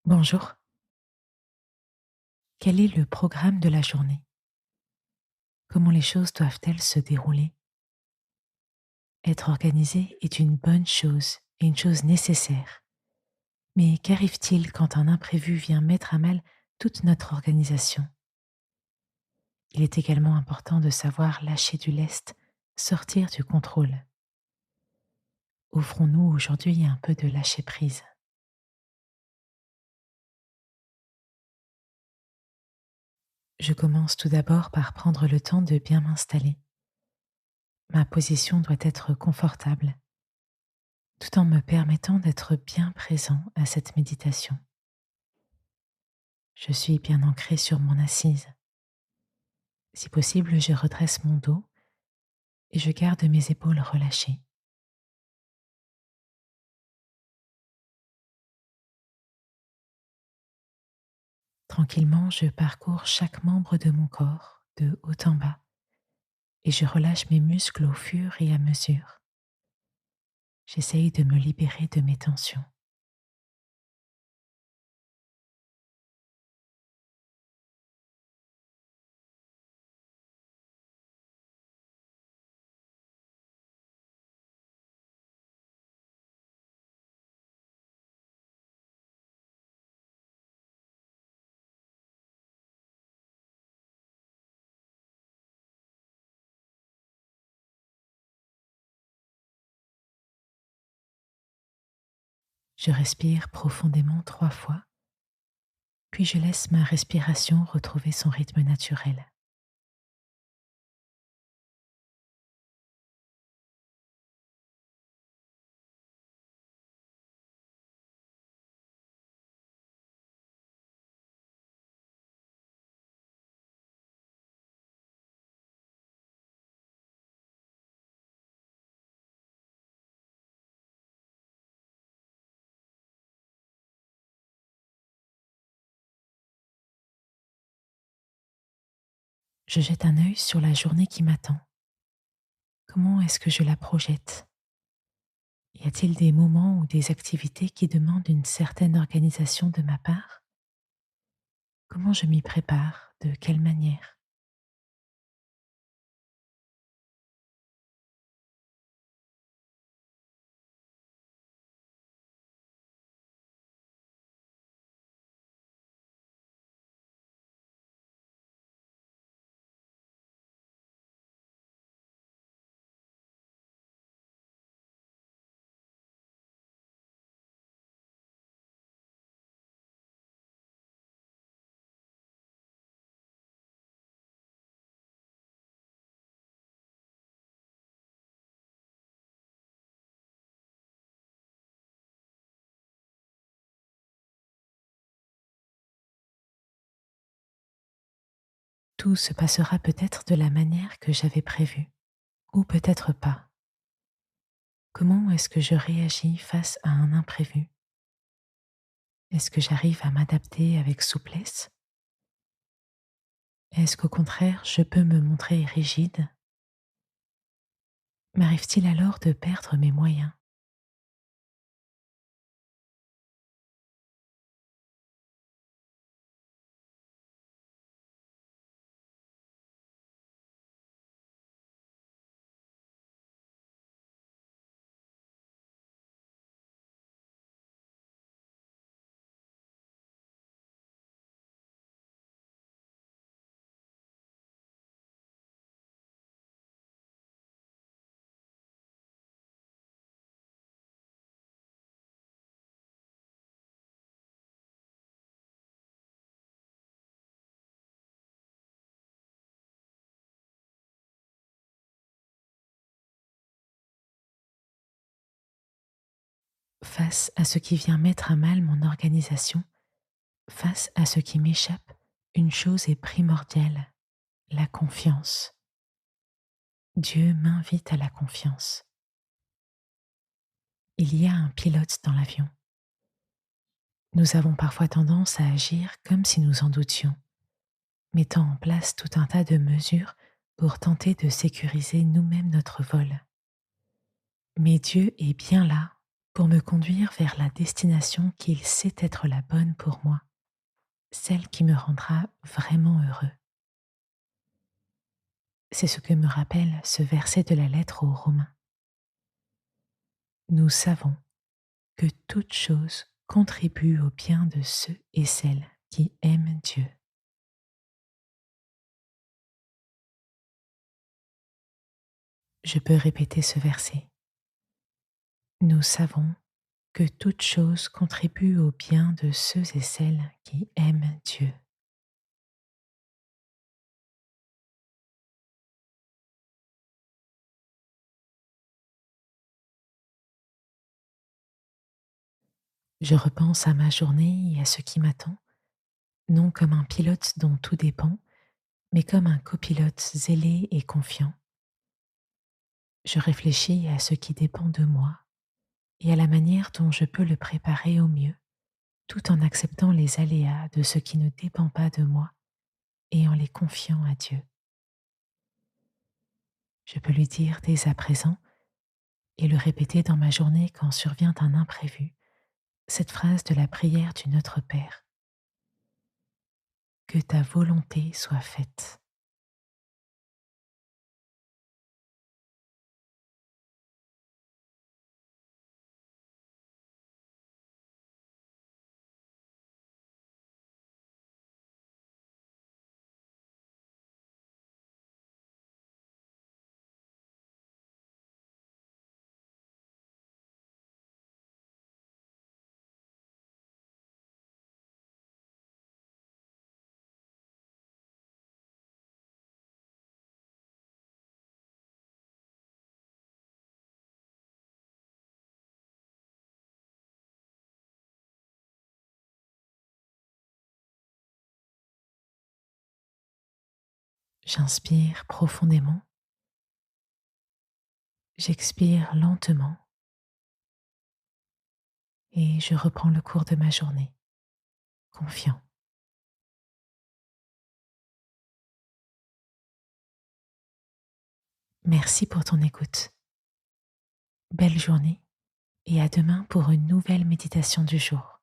Bonjour, quel est le programme de la journée? Comment les choses doivent-elles se dérouler? Être organisé est une bonne chose et une chose nécessaire. Mais qu'arrive-t-il quand un imprévu vient mettre à mal toute notre organisation? Il est également important de savoir lâcher du lest, sortir du contrôle. Offrons-nous aujourd'hui un peu de lâcher-prise. Je commence tout d'abord par prendre le temps de bien m'installer. Ma position doit être confortable, tout en me permettant d'être bien présent à cette méditation. Je suis bien ancrée sur mon assise. Si possible, je redresse mon dos et je garde mes épaules relâchées. Tranquillement, je parcours chaque membre de mon corps, de haut en bas, et je relâche mes muscles au fur et à mesure. J'essaye de me libérer de mes tensions. Je respire profondément 3 fois, puis je laisse ma respiration retrouver son rythme naturel. Je jette un œil sur la journée qui m'attend. Comment est-ce que je la projette? Y a-t-il des moments ou des activités qui demandent une certaine organisation de ma part? Comment je m'y prépare? De quelle manière? Tout se passera peut-être de la manière que j'avais prévu, ou peut-être pas. Comment est-ce que je réagis face à un imprévu? Est-ce que j'arrive à m'adapter avec souplesse? Est-ce qu'au contraire, je peux me montrer rigide? M'arrive-t-il alors de perdre mes moyens? Face à ce qui vient mettre à mal mon organisation, face à ce qui m'échappe, une chose est primordiale, la confiance. Dieu m'invite à la confiance. Il y a un pilote dans l'avion. Nous avons parfois tendance à agir comme si nous en doutions, mettant en place tout un tas de mesures pour tenter de sécuriser nous-mêmes notre vol. Mais Dieu est bien là, pour me conduire vers la destination qu'il sait être la bonne pour moi, celle qui me rendra vraiment heureux. C'est ce que me rappelle ce verset de la lettre aux Romains. Nous savons que toute chose contribue au bien de ceux et celles qui aiment Dieu. Je peux répéter ce verset. Nous savons que toute chose contribue au bien de ceux et celles qui aiment Dieu. Je repense à ma journée et à ce qui m'attend, non comme un pilote dont tout dépend, mais comme un copilote zélé et confiant. Je réfléchis à ce qui dépend de moi et à la manière dont je peux le préparer au mieux, tout en acceptant les aléas de ce qui ne dépend pas de moi et en les confiant à Dieu. Je peux lui dire dès à présent et le répéter dans ma journée quand survient un imprévu, cette phrase de la prière du Notre Père. Que ta volonté soit faite. J'inspire profondément, j'expire lentement et je reprends le cours de ma journée, confiant. Merci pour ton écoute. Belle journée et à demain pour une nouvelle méditation du jour.